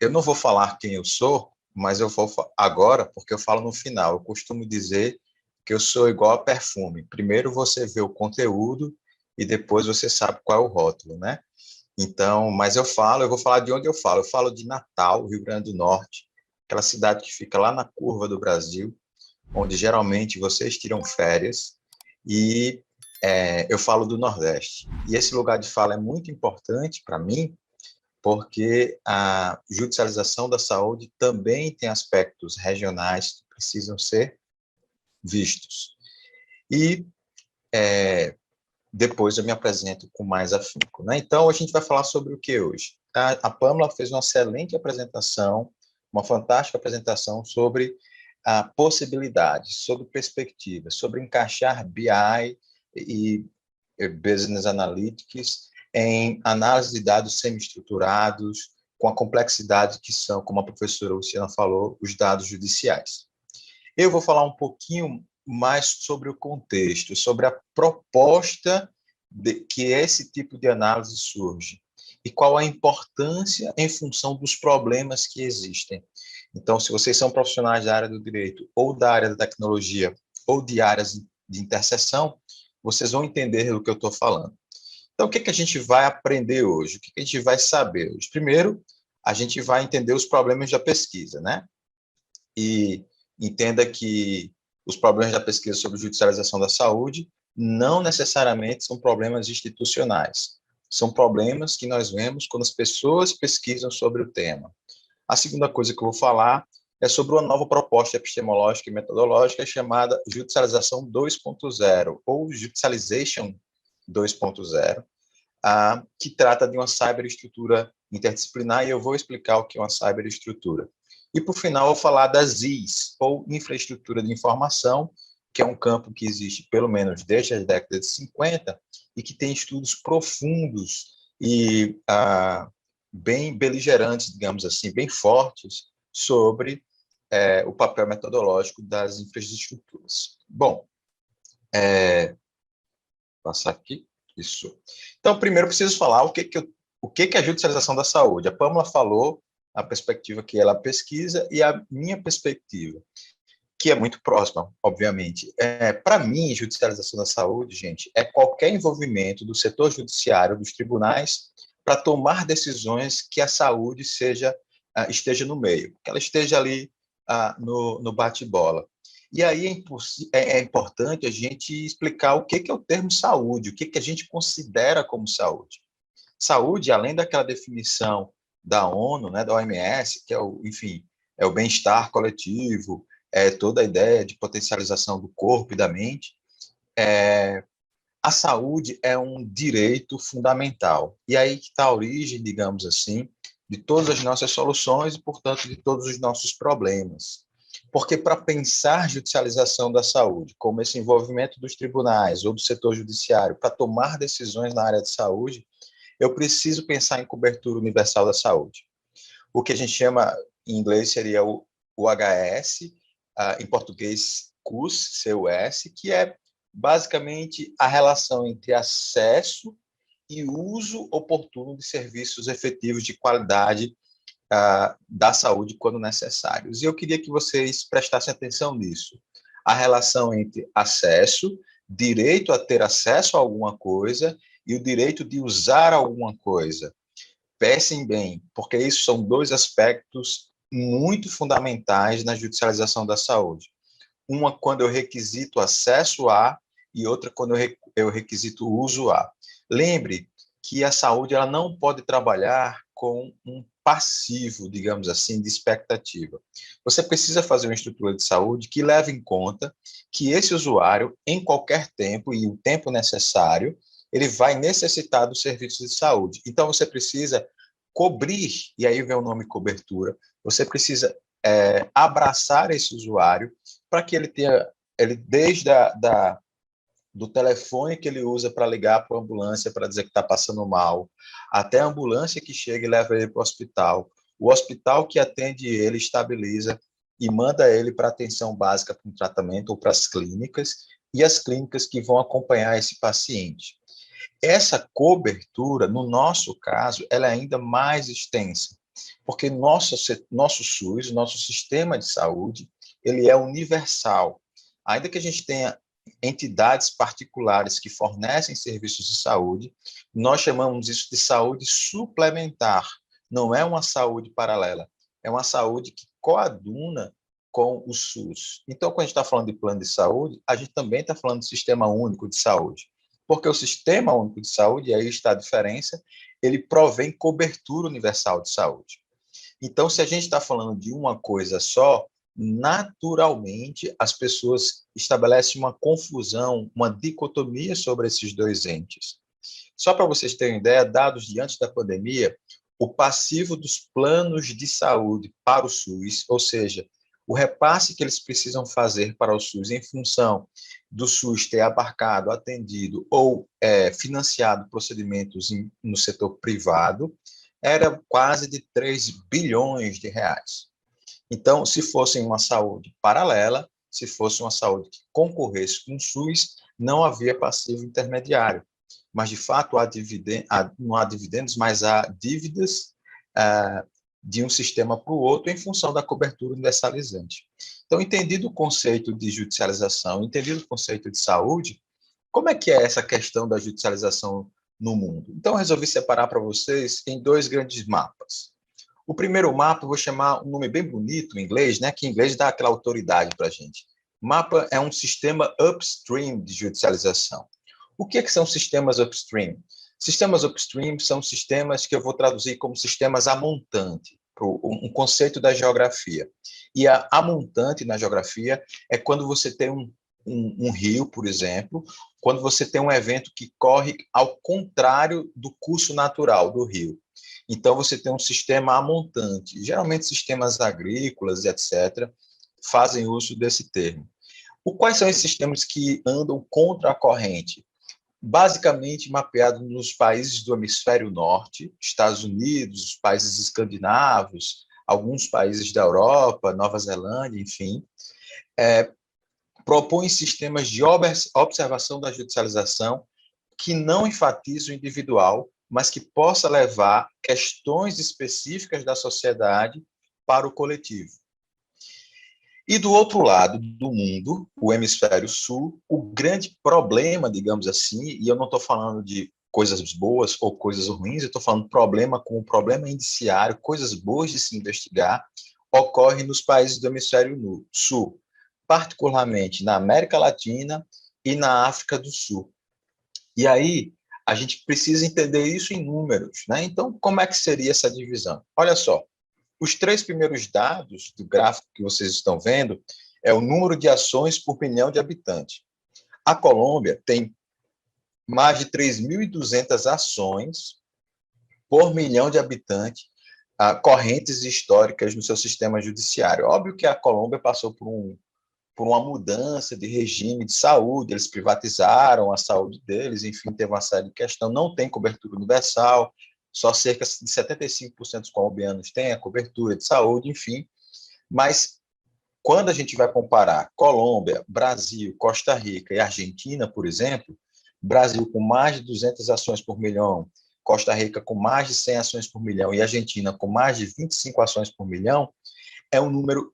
eu não vou falar quem eu sou, mas eu vou agora, porque eu falo no final. Eu costumo dizer que eu sou igual a perfume. Primeiro você vê o conteúdo e depois você sabe qual é o rótulo, né? Então, mas eu vou falar de onde eu falo. Eu falo de Natal, Rio Grande do Norte, aquela cidade que fica lá na curva do Brasil, onde geralmente vocês tiram férias, e eu falo do Nordeste. E esse lugar de fala é muito importante para mim, porque a judicialização da saúde também tem aspectos regionais que precisam ser vistos. E depois eu me apresento com mais afinco, né? Então, a gente vai falar sobre o que hoje? A Pamela fez uma excelente apresentação, uma fantástica apresentação sobre a possibilidade, sobre perspectivas, sobre encaixar BI e Business Analytics em análise de dados semi-estruturados, com a complexidade que são, como a professora Luciana falou, os dados judiciais. Eu vou falar um pouquinho mais sobre o contexto, sobre a proposta que esse tipo de análise surge e qual a importância em função dos problemas que existem. Então, se vocês são profissionais da área do direito ou da área da tecnologia ou de áreas de interseção, vocês vão entender do que eu estou falando. Então, o que a gente vai aprender hoje? O que a gente vai saber hoje? Primeiro, a gente vai entender os problemas da pesquisa, né? E entenda que os problemas da pesquisa sobre judicialização da saúde não necessariamente são problemas institucionais. São problemas que nós vemos quando as pessoas pesquisam sobre o tema. A segunda coisa que eu vou falar é sobre uma nova proposta epistemológica e metodológica chamada Judicialização 2.0, ou Judicialization 2.0, que trata de uma cyberestrutura interdisciplinar, e eu vou explicar o que é uma cyberestrutura. E, por final, eu vou falar das IIs, ou Infraestrutura de Informação, que é um campo que existe pelo menos desde as décadas de 50 e que tem estudos profundos e bem beligerantes, digamos assim, bem fortes, sobre o papel metodológico das infraestruturas. Bom, passar aqui, isso. Então, primeiro, eu preciso falar o que é a judicialização da saúde. A Pamela falou a perspectiva que ela pesquisa e a minha perspectiva, que é muito próxima, obviamente. Para mim, judicialização da saúde, gente, é qualquer envolvimento do setor judiciário, dos tribunais, para tomar decisões que a saúde esteja no meio, que ela esteja ali no bate-bola. E aí é importante a gente explicar o que é o termo saúde, o que a gente considera como saúde. Saúde, além daquela definição da ONU, né, da OMS, que é é o bem-estar coletivo, toda a ideia de potencialização do corpo e da mente, a saúde é um direito fundamental. E aí que está a origem, digamos assim, de todas as nossas soluções e, portanto, de todos os nossos problemas. Porque para pensar judicialização da saúde, como esse envolvimento dos tribunais ou do setor judiciário para tomar decisões na área de saúde, eu preciso pensar em cobertura universal da saúde. O que a gente chama, em inglês, seria o HS, em português, CUS, CUS, que é basicamente a relação entre acesso e uso oportuno de serviços efetivos de qualidade da saúde quando necessários. E eu queria que vocês prestassem atenção nisso. A relação entre acesso, direito a ter acesso a alguma coisa e o direito de usar alguma coisa. Pensem bem, porque isso são dois aspectos muito fundamentais na judicialização da saúde. Uma quando eu requisito acesso a e outra quando eu requisito uso a. Lembre que a saúde ela não pode trabalhar com um passivo, digamos assim, de expectativa. Você precisa fazer uma estrutura de saúde que leve em conta que esse usuário, em qualquer tempo e o tempo necessário, ele vai necessitar dos serviços de saúde. Então, você precisa cobrir, e aí vem o nome cobertura, você precisa abraçar esse usuário para que ele tenha, desde do telefone que ele usa para ligar para a ambulância para dizer que está passando mal, até a ambulância que chega e leva ele para o hospital que atende ele, estabiliza e manda ele para atenção básica para um tratamento ou para as clínicas, e as clínicas que vão acompanhar esse paciente. Essa cobertura, no nosso caso, ela é ainda mais extensa. Porque nosso SUS, nosso sistema de saúde, ele é universal. Ainda que a gente tenha entidades particulares que fornecem serviços de saúde, nós chamamos isso de saúde suplementar. Não é uma saúde paralela, é uma saúde que coaduna com o SUS. Então, quando a gente está falando de plano de saúde, a gente também está falando de sistema único de saúde. Porque o sistema único de saúde, e aí está a diferença, ele provém cobertura universal de saúde. Então, se a gente está falando de uma coisa só, naturalmente as pessoas estabelecem uma confusão, uma dicotomia sobre esses dois entes. Só para vocês terem ideia, dados de antes da pandemia, o passivo dos planos de saúde para o SUS, ou seja, o repasse que eles precisam fazer para o SUS em função do SUS ter abarcado, atendido ou financiado procedimentos no setor privado, era quase de 3 bilhões de reais. Então, se fosse uma saúde paralela, se fosse uma saúde que concorresse com o SUS, não havia passivo intermediário. Mas, de fato, não há dividendos, mas há dívidas de um sistema para o outro em função da cobertura universalizante. Então, entendido o conceito de judicialização, entendido o conceito de saúde, como é que é essa questão da judicialização no mundo? Então, eu resolvi separar para vocês em dois grandes mapas. O primeiro mapa, eu vou chamar um nome bem bonito em inglês, né, que em inglês dá aquela autoridade para a gente. Mapa é um sistema upstream de judicialização. O que são sistemas upstream? Sistemas upstream são sistemas que eu vou traduzir como sistemas a montante, um conceito da geografia. E a montante na geografia é quando você tem um rio, por exemplo, quando você tem um evento que corre ao contrário do curso natural do rio. Então, você tem um sistema a montante. Geralmente, sistemas agrícolas e etc. fazem uso desse termo. Quais são esses sistemas que andam contra a corrente? Basicamente mapeado nos países do hemisfério norte, Estados Unidos, os países escandinavos, alguns países da Europa, Nova Zelândia, enfim, propõem sistemas de observação da judicialização que não enfatizam o individual, mas que possa levar questões específicas da sociedade para o coletivo. E do outro lado do mundo, o hemisfério sul, o grande problema, digamos assim, e eu não estou falando de coisas boas ou coisas ruins, eu estou falando problema como problema indiciário, coisas boas de se investigar, ocorre nos países do hemisfério sul, particularmente na América Latina e na África do Sul. E aí, a gente precisa entender isso em números, né? Então, como é que seria essa divisão? Olha só, os 3 primeiros dados do gráfico que vocês estão vendo é o número de ações por milhão de habitantes. A Colômbia tem mais de 3.200 ações por milhão de habitantes correntes históricas no seu sistema judiciário. Óbvio que a Colômbia passou por uma mudança de regime de saúde, eles privatizaram a saúde deles, enfim, teve uma série de questões, não tem cobertura universal, só cerca de 75% dos colombianos têm a cobertura de saúde, enfim, mas quando a gente vai comparar Colômbia, Brasil, Costa Rica e Argentina, por exemplo, Brasil com mais de 200 ações por milhão, Costa Rica com mais de 100 ações por milhão e Argentina com mais de 25 ações por milhão, é um número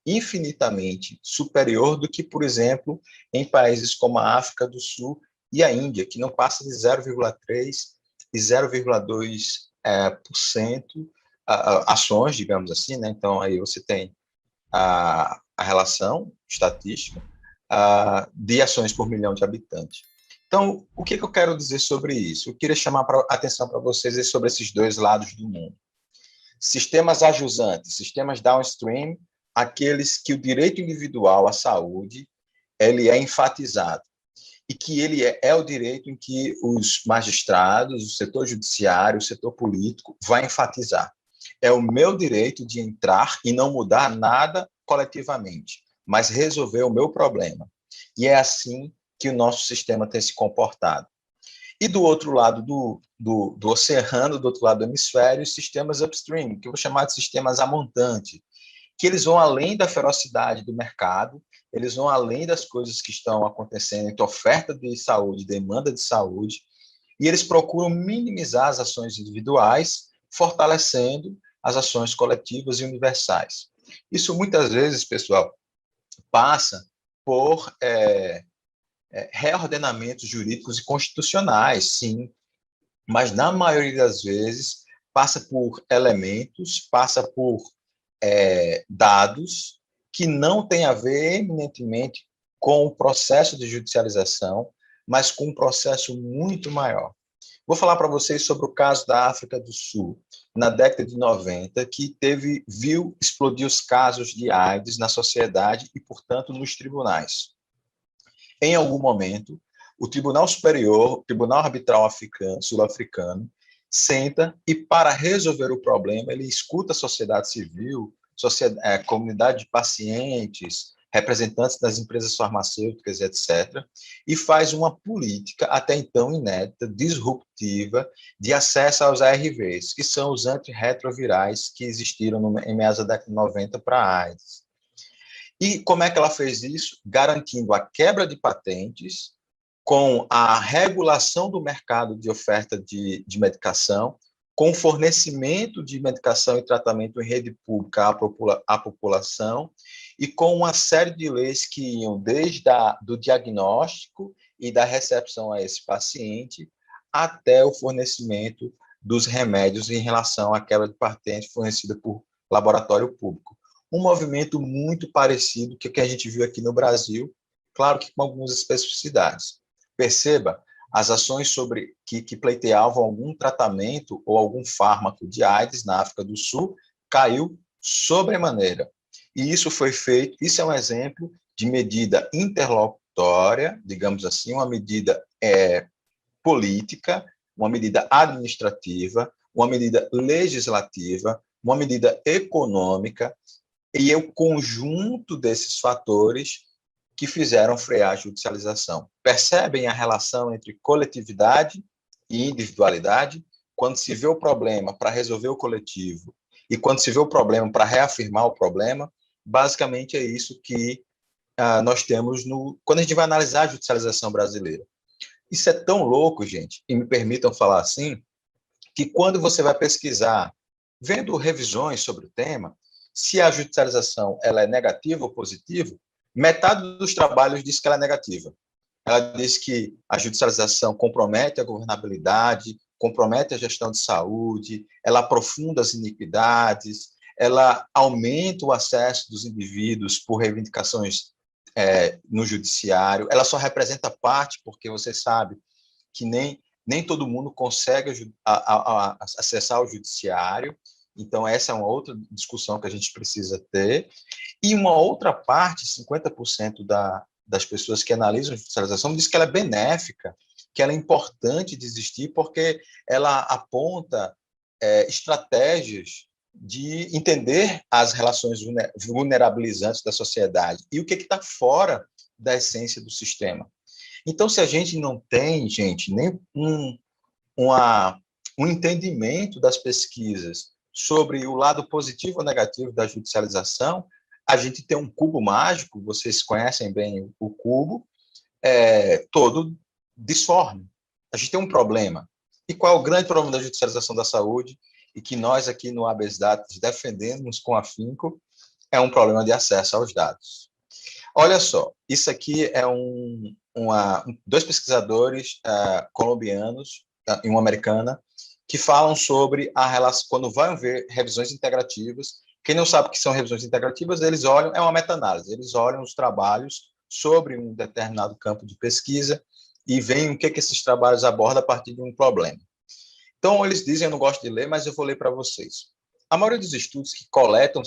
infinitamente superior do que, por exemplo, em países como a África do Sul e a Índia, que não passa de 0,3% e 0,2% ações, digamos assim, né? Então, aí você tem a relação estatística de ações por milhão de habitantes. Então, o que eu quero dizer sobre isso? Eu queria chamar a atenção para vocês sobre esses dois lados do mundo. Sistemas ajusantes, sistemas downstream, aqueles que o direito individual à saúde ele é enfatizado e que ele é o direito em que os magistrados, o setor judiciário, o setor político vai enfatizar. É o meu direito de entrar e não mudar nada coletivamente, mas resolver o meu problema. E é assim que o nosso sistema tem se comportado. E do outro lado do oceano, do outro lado do hemisfério, os sistemas upstream, que eu vou chamar de sistemas a montante, que eles vão além da ferocidade do mercado, eles vão além das coisas que estão acontecendo entre oferta de saúde, demanda de saúde, e eles procuram minimizar as ações individuais, fortalecendo as ações coletivas e universais. Isso muitas vezes, pessoal, passa por reordenamentos jurídicos e constitucionais, sim, mas na maioria das vezes passa por elementos, passa por dados que não têm a ver eminentemente com o processo de judicialização, mas com um processo muito maior. Vou falar para vocês sobre o caso da África do Sul, na década de 90, que viu explodir os casos de AIDS na sociedade e, portanto, nos tribunais. Em algum momento, o Tribunal Superior, o Tribunal Arbitral Sul-Africano, senta e, para resolver o problema, ele escuta a sociedade civil, comunidade de pacientes, representantes das empresas farmacêuticas, etc., e faz uma política, até então inédita, disruptiva, de acesso aos ARVs, que são os antirretrovirais que existiram em meados da década de 90 para a AIDS. E como é que ela fez isso? Garantindo a quebra de patentes, com a regulação do mercado de oferta de medicação, com o fornecimento de medicação e tratamento em rede pública à população, e com uma série de leis que iam desde do diagnóstico e da recepção a esse paciente, até o fornecimento dos remédios em relação à quebra de patente fornecida por laboratório público. Um movimento muito parecido com o que a gente viu aqui no Brasil, claro que com algumas especificidades. Perceba, as ações que pleiteavam algum tratamento ou algum fármaco de AIDS na África do Sul caiu sobremaneira. E isso foi feito, isso é um exemplo de medida interlocutória, digamos assim, uma medida política, uma medida administrativa, uma medida legislativa, uma medida econômica, e é o conjunto desses fatores que fizeram frear a judicialização. Percebem a relação entre coletividade e individualidade? Quando se vê o problema para resolver o coletivo e quando se vê o problema para reafirmar o problema, basicamente é isso que nós temos quando a gente vai analisar a judicialização brasileira. Isso é tão louco, gente, e me permitam falar assim, que quando você vai pesquisar, vendo revisões sobre o tema, se a judicialização ela é negativa ou positiva, metade dos trabalhos diz que ela é negativa. Ela diz que a judicialização compromete a governabilidade, compromete a gestão de saúde, ela aprofunda as iniquidades, ela aumenta o acesso dos indivíduos por reivindicações no judiciário, ela só representa parte, porque você sabe que nem todo mundo consegue acessar o judiciário, então essa é uma outra discussão que a gente precisa ter. E uma outra parte, 50% das pessoas que analisam a judicialização, diz que ela é benéfica, que ela é importante de existir, porque ela aponta estratégias de entender as relações vulnerabilizantes da sociedade e o que está fora da essência do sistema. Então, se a gente não tem, gente, nem um entendimento das pesquisas sobre o lado positivo ou negativo da judicialização, a gente tem um cubo mágico, vocês conhecem bem o cubo, todo disforme. A gente tem um problema. E qual é o grande problema da judicialização da saúde? E que nós aqui no Habeas Datos defendemos com afinco, é um problema de acesso aos dados. Olha só, isso aqui é dois pesquisadores colombianos e uma americana que falam sobre a relação, quando vão ver revisões integrativas. Quem não sabe o que são revisões integrativas, eles olham, é uma meta-análise, eles olham os trabalhos sobre um determinado campo de pesquisa e veem o que esses trabalhos abordam a partir de um problema. Então, eles dizem, eu não gosto de ler, mas eu vou ler para vocês. A maioria dos estudos que coletam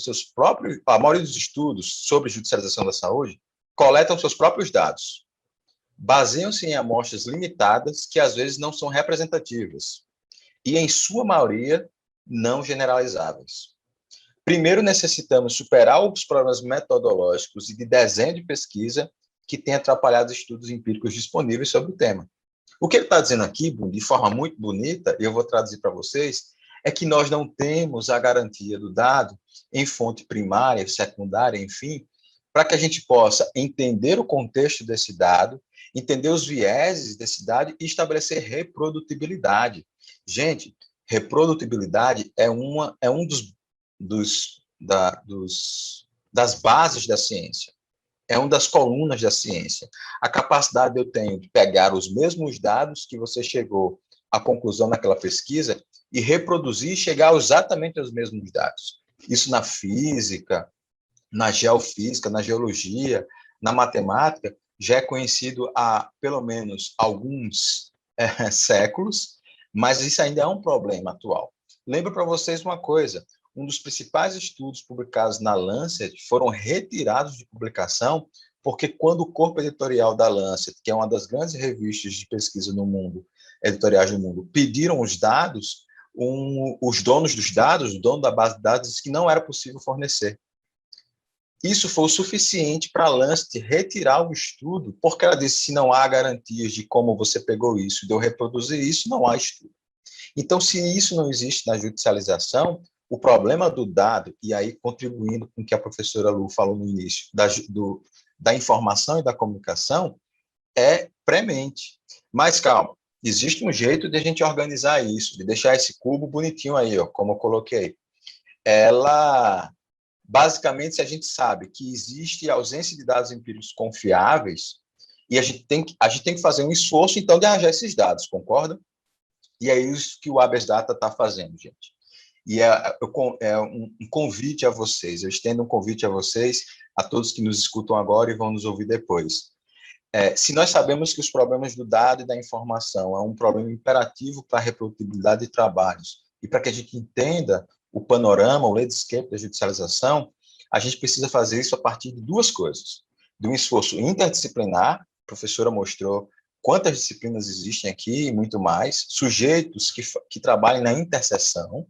a maioria dos estudos sobre judicialização da saúde coletam seus próprios dados. Baseiam-se em amostras limitadas que, às vezes, não são representativas e, em sua maioria, não generalizáveis. Primeiro, necessitamos superar os problemas metodológicos e de desenho de pesquisa que têm atrapalhado os estudos empíricos disponíveis sobre o tema. O que ele está dizendo aqui, de forma muito bonita, e eu vou traduzir para vocês, é que nós não temos a garantia do dado em fonte primária, secundária, enfim, para que a gente possa entender o contexto desse dado, entender os vieses desse dado e estabelecer reprodutibilidade. Gente, reprodutibilidade é um dos das bases da ciência. É uma das colunas da ciência. A capacidade eu tenho de pegar os mesmos dados que você chegou à conclusão naquela pesquisa e reproduzir e chegar exatamente aos mesmos dados. Isso na física, na geofísica, na geologia, na matemática, já é conhecido há pelo menos alguns séculos, mas isso ainda é um problema atual. Lembro para vocês uma coisa, um dos principais estudos publicados na Lancet foram retirados de publicação porque quando o corpo editorial da Lancet, que é uma das grandes revistas de pesquisa no mundo, editoriais do mundo, pediram os dados, os donos dos dados, o dono da base de dados, disse que não era possível fornecer. Isso foi o suficiente para a Lancet retirar o estudo, porque ela disse que se não há garantias de como você pegou isso, de eu reproduzir isso, não há estudo. Então, se isso não existe na judicialização, o problema do dado, e aí contribuindo com o que a professora Lu falou no início, da informação e da comunicação, é premente. Mas calma, existe um jeito de a gente organizar isso, de deixar esse cubo bonitinho aí, ó, como eu coloquei. Basicamente, se a gente sabe que existe ausência de dados empíricos confiáveis, e a gente tem que fazer um esforço, então, de arranjar esses dados, concorda? E é isso que o Habeas Data está fazendo, gente. E é um convite a vocês, eu estendo um convite a vocês, a todos que nos escutam agora e vão nos ouvir depois. Se nós sabemos que os problemas do dado e da informação é um problema imperativo para a reprodutibilidade de trabalhos, e para que a gente entenda o panorama, o landscape da judicialização, a gente precisa fazer isso a partir de duas coisas. De um esforço interdisciplinar, a professora mostrou quantas disciplinas existem aqui e muito mais, sujeitos que trabalhem na interseção,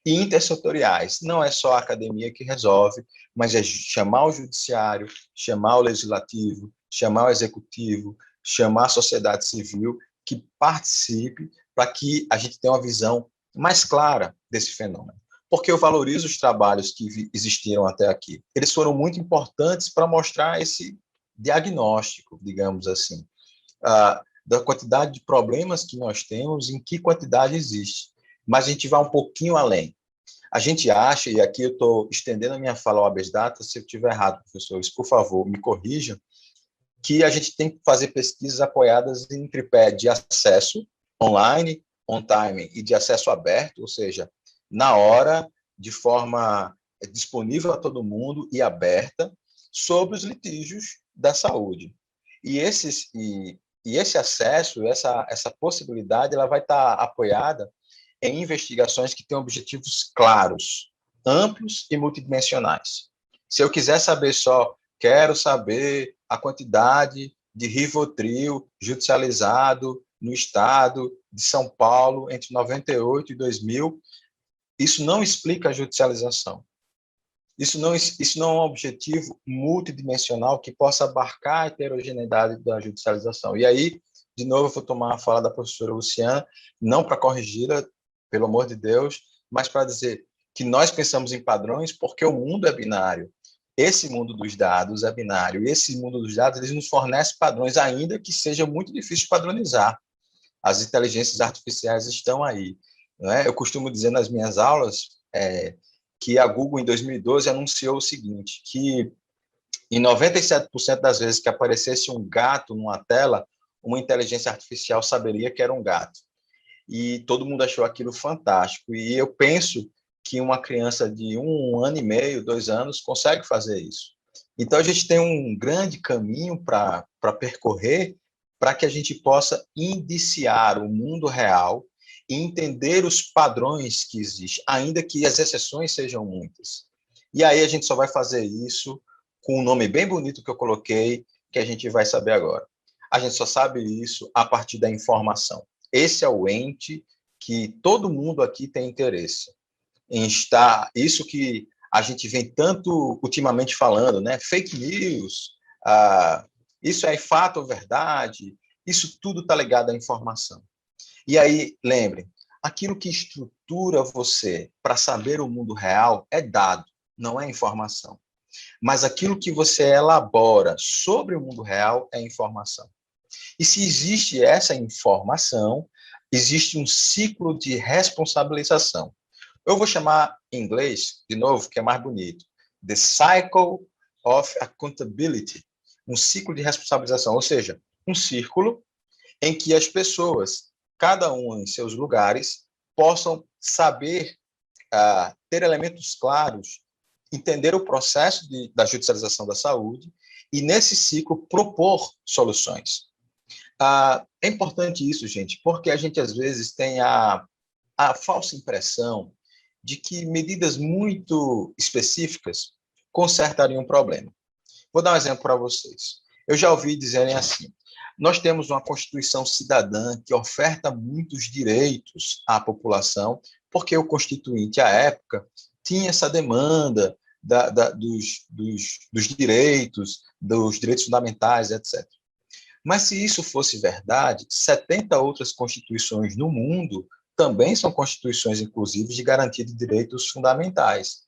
e intersetoriais. Não é só a academia que resolve, mas é chamar o judiciário, chamar o legislativo, chamar o executivo, chamar a sociedade civil que participe para que a gente tenha uma visão mais clara desse fenômeno. Porque eu valorizo os trabalhos que existiram até aqui. Eles foram muito importantes para mostrar esse diagnóstico, digamos assim, da quantidade de problemas que nós temos, em que quantidade existe. Mas a gente vai um pouquinho além. A gente acha, e aqui eu estou estendendo a minha fala ao Habeas Data, se eu estiver errado, professores, por favor, me corrijam, que a gente tem que fazer pesquisas apoiadas em tripé de acesso online, on-time e de acesso aberto, ou seja, na hora, de forma disponível a todo mundo e aberta, sobre os litígios da saúde. E esse acesso, essa possibilidade, ela vai estar apoiada em investigações que têm objetivos claros, amplos e multidimensionais. Se eu quiser saber quero saber a quantidade de Rivotril judicializado no estado de São Paulo entre 98 e 2000, isso não explica a judicialização. Isso não é um objetivo multidimensional que possa abarcar a heterogeneidade da judicialização. E aí, de novo, eu vou tomar a fala da professora Luciana, não para corrigi-la, pelo amor de Deus, mas para dizer que nós pensamos em padrões porque o mundo é binário. Esse mundo dos dados é binário. E esse mundo dos dados eles nos fornece padrões, ainda que seja muito difícil padronizar. As inteligências artificiais estão aí. Não é? Eu costumo dizer nas minhas aulas que a Google, em 2012, anunciou o seguinte, que em 97% das vezes que aparecesse um gato numa tela, uma inteligência artificial saberia que era um gato. E todo mundo achou aquilo fantástico. E eu penso que uma criança de 1 ano e meio, 2 anos, consegue fazer isso. Então, a gente tem um grande caminho para percorrer para que a gente possa indiciar o mundo real e entender os padrões que existem, ainda que as exceções sejam muitas. E aí a gente só vai fazer isso com um nome bem bonito que eu coloquei, que a gente vai saber agora. A gente só sabe isso a partir da informação. Esse é o ente que todo mundo aqui tem interesse em estar, isso que a gente vem tanto ultimamente falando, né? Fake news, isso é fato ou verdade, isso tudo está ligado à informação. E aí, lembrem, aquilo que estrutura você para saber o mundo real é dado, não é informação. Mas aquilo que você elabora sobre o mundo real é informação. E se existe essa informação, existe um ciclo de responsabilização. Eu vou chamar em inglês, de novo, que é mais bonito, The Cycle of Accountability, um ciclo de responsabilização, ou seja, um círculo em que as pessoas, cada uma em seus lugares, possam saber ter elementos claros, entender o processo da judicialização da saúde e, nesse ciclo, propor soluções. É importante isso, gente, porque a gente, às vezes, tem a falsa impressão de que medidas muito específicas consertariam um problema. Vou dar um exemplo para vocês. Eu já ouvi dizerem assim: nós temos uma Constituição cidadã que oferta muitos direitos à população, porque o Constituinte, à época, tinha essa demanda dos direitos fundamentais, etc. Mas, se isso fosse verdade, 70 outras constituições no mundo também são constituições, inclusive, de garantia de direitos fundamentais.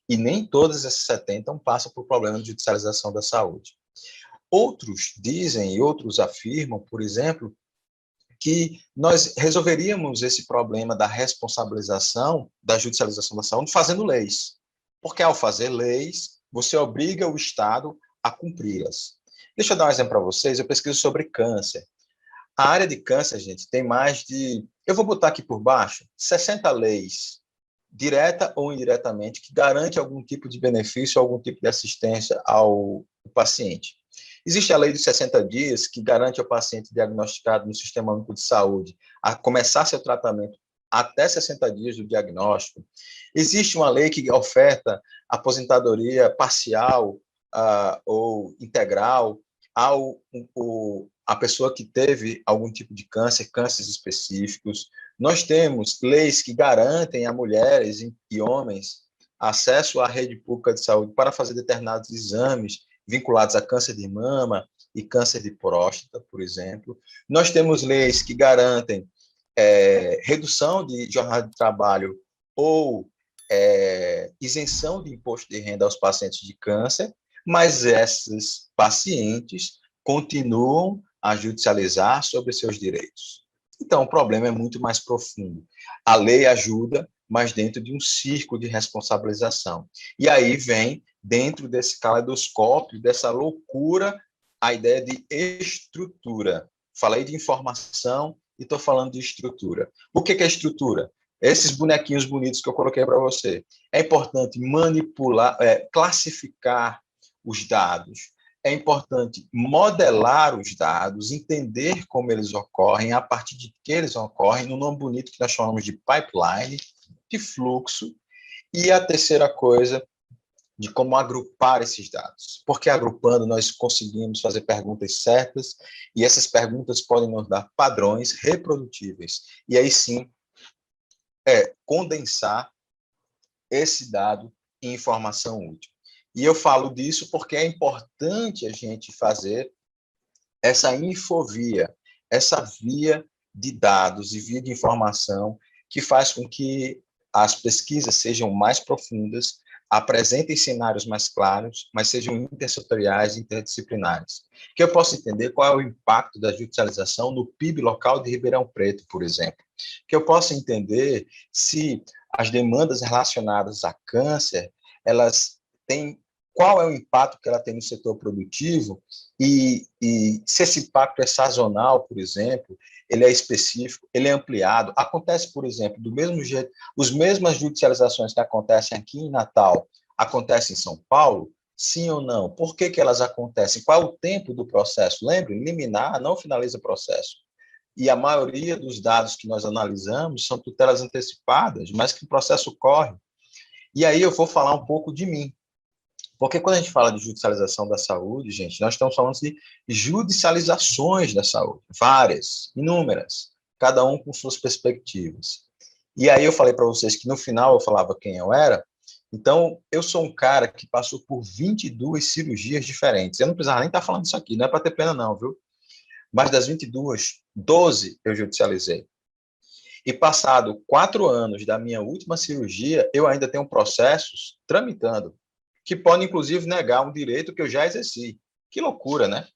E nem todas essas 70 passam por problema de judicialização da saúde. Outros dizem e outros afirmam, por exemplo, que nós resolveríamos esse problema da responsabilização, da judicialização da saúde, fazendo leis. Porque, ao fazer leis, você obriga o Estado a cumpri-las. Deixa eu dar um exemplo para vocês. Eu pesquiso sobre câncer. A área de câncer, gente, tem mais de... Eu vou botar aqui por baixo 60 leis, direta ou indiretamente, que garante algum tipo de benefício, algum tipo de assistência ao paciente. Existe a lei dos 60 dias, que garante ao paciente diagnosticado no Sistema Único de Saúde a começar seu tratamento até 60 dias do diagnóstico. Existe uma lei que oferta aposentadoria parcial ou integral a pessoa que teve algum tipo de câncer, cânceres específicos. Nós temos leis que garantem a mulheres e homens acesso à rede pública de saúde para fazer determinados exames vinculados a câncer de mama e câncer de próstata, por exemplo. Nós temos leis que garantem redução de jornada de trabalho ou isenção de imposto de renda aos pacientes de câncer, mas esses pacientes continuam a judicializar sobre seus direitos. Então, o problema é muito mais profundo. A lei ajuda, mas dentro de um círculo de responsabilização. E aí vem, dentro desse caleidoscópio, dessa loucura, a ideia de estrutura. Falei de informação e estou falando de estrutura. O que é estrutura? Esses bonequinhos bonitos que eu coloquei para você. É importante manipular, classificar os dados. É importante modelar os dados, entender como eles ocorrem, a partir de que eles ocorrem, no nome bonito que nós chamamos de pipeline, de fluxo. E a terceira coisa, de como agrupar esses dados. Porque agrupando nós conseguimos fazer perguntas certas e essas perguntas podem nos dar padrões reprodutíveis. E aí sim, condensar esse dado em informação útil. E eu falo disso porque é importante a gente fazer essa infovia, essa via de dados e via de informação que faz com que as pesquisas sejam mais profundas, apresentem cenários mais claros, mas sejam intersetoriais e interdisciplinares. Que eu possa entender qual é o impacto da judicialização no PIB local de Ribeirão Preto, por exemplo. Que eu possa entender se as demandas relacionadas a câncer, elas têm... Qual é o impacto que ela tem no setor produtivo e se esse impacto é sazonal, por exemplo, ele é específico, ele é ampliado. Acontece, por exemplo, do mesmo jeito, as mesmas judicializações que acontecem aqui em Natal, acontecem em São Paulo? Sim ou não? Por que elas acontecem? Qual é o tempo do processo? Lembre, liminar não finaliza o processo. E a maioria dos dados que nós analisamos são tutelas antecipadas, mas que o processo corre. E aí eu vou falar um pouco de mim. Porque quando a gente fala de judicialização da saúde, gente, nós estamos falando de judicializações da saúde, várias, inúmeras, cada um com suas perspectivas. E aí eu falei para vocês que no final eu falava quem eu era. Então, eu sou um cara que passou por 22 cirurgias diferentes. Eu não precisava nem estar falando isso aqui, não é para ter pena não, viu? Mas das 22, 12 eu judicializei. E passado 4 anos da minha última cirurgia, eu ainda tenho processos tramitando, que podem, inclusive, negar um direito que eu já exerci. Que loucura, né?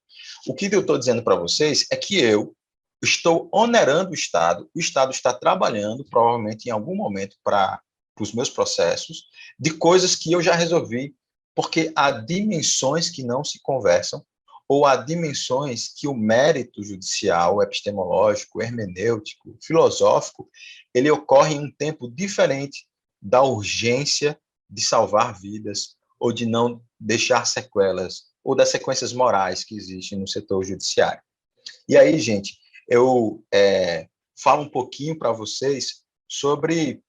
O que eu estou dizendo para vocês é que eu estou onerando o Estado está trabalhando, provavelmente, em algum momento, para para os meus processos, de coisas que eu já resolvi, porque há dimensões que não se conversam, ou há dimensões que o mérito judicial, epistemológico, hermenêutico, filosófico, ele ocorre em um tempo diferente da urgência de salvar vidas ou de não deixar sequelas, ou das sequências morais que existem no setor judiciário. E aí, gente, eu falo um pouquinho para vocês sobre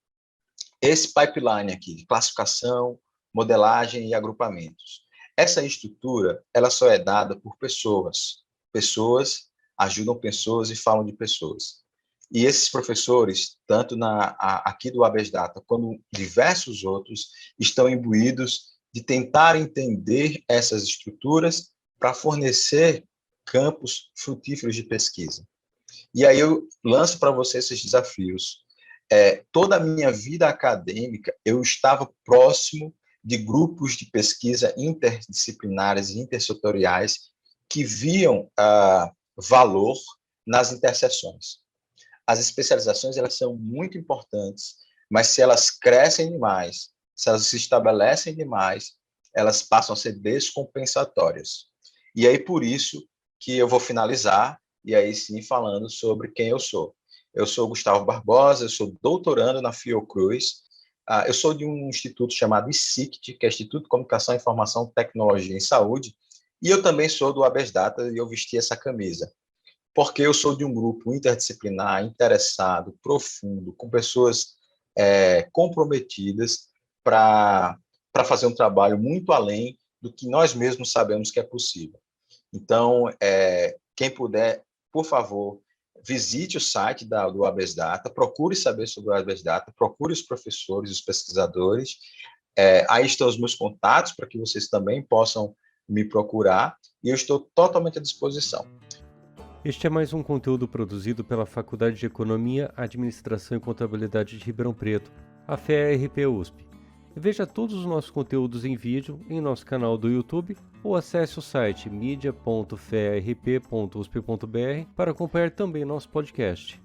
esse pipeline aqui de classificação, modelagem e agrupamentos. Essa estrutura, ela só é dada por pessoas. Pessoas ajudam pessoas e falam de pessoas. E esses professores, tanto aqui do Habeas Data, como diversos outros, estão imbuídos de tentar entender essas estruturas para fornecer campos frutíferos de pesquisa. E aí eu lanço para você esses desafios. Toda a minha vida acadêmica, eu estava próximo de grupos de pesquisa interdisciplinares e intersetoriais que viam valor nas interseções. As especializações, elas são muito importantes, mas se elas crescem demais, se elas se estabelecem demais, elas passam a ser descompensatórias. E aí, por isso, que eu vou finalizar, e aí sim falando sobre quem eu sou. Eu sou Gustavo Barbosa, eu sou doutorando na Fiocruz, eu sou de um instituto chamado ICICT, que é Instituto de Comunicação, Informação, Tecnologia e Saúde, e eu também sou do Habeas Data e eu vesti essa camisa, porque eu sou de um grupo interdisciplinar, interessado, profundo, com pessoas comprometidas para fazer um trabalho muito além do que nós mesmos sabemos que é possível. Então, quem puder, por favor, visite o site do Habeas Data, procure saber sobre o Habeas Data, procure os professores, os pesquisadores. Aí estão os meus contatos para que vocês também possam me procurar, e eu estou totalmente à disposição. Este é mais um conteúdo produzido pela Faculdade de Economia, Administração e Contabilidade de Ribeirão Preto, a FEA-RP USP. Veja todos os nossos conteúdos em vídeo em nosso canal do YouTube ou acesse o site media.fearp.usp.br para acompanhar também nosso podcast.